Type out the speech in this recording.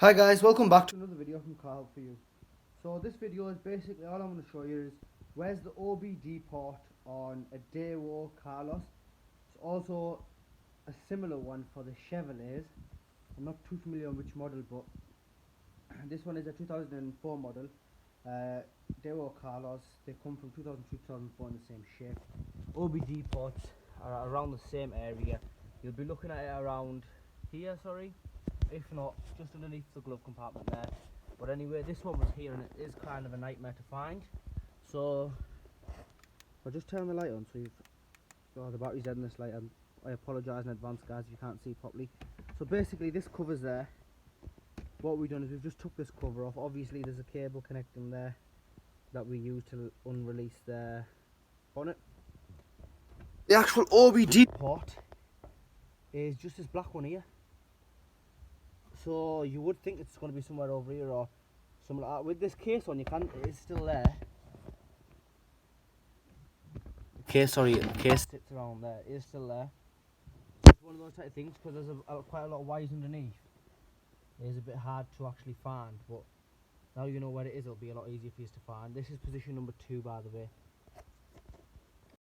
Hi guys, welcome back to another video from Carl for you. So this video is basically all I'm going to show you is where's the OBD port on a Daewoo Karlos. It's also a similar one for the Chevrolets. I'm not too familiar on which model, but this one is a 2004 model. Daewoo Karlos, they come from 2002 2004 in the same shape. OBD ports are around the same area. You'll be looking at it around here, sorry. If not, just underneath the glove compartment there. But anyway, this one was here and it is kind of a nightmare to find. So I'll just turn the light on so you've... Oh, the battery's dead in this light. I apologise in advance guys if you can't see properly. So basically this cover's there. What we've done is we've just took this cover off. Obviously there's a cable connecting there that we use to unrelease the bonnet. The actual OBD port is just this black one here. So you would think it's going to be somewhere over here or something like that. With this case on, it is still there. The case sits around there. It is still there. It's one of those type of things because there's quite a lot of wires underneath. It is a bit hard to actually find, but now you know where it is, it'll be a lot easier for you to find. This is position number 2, by the way.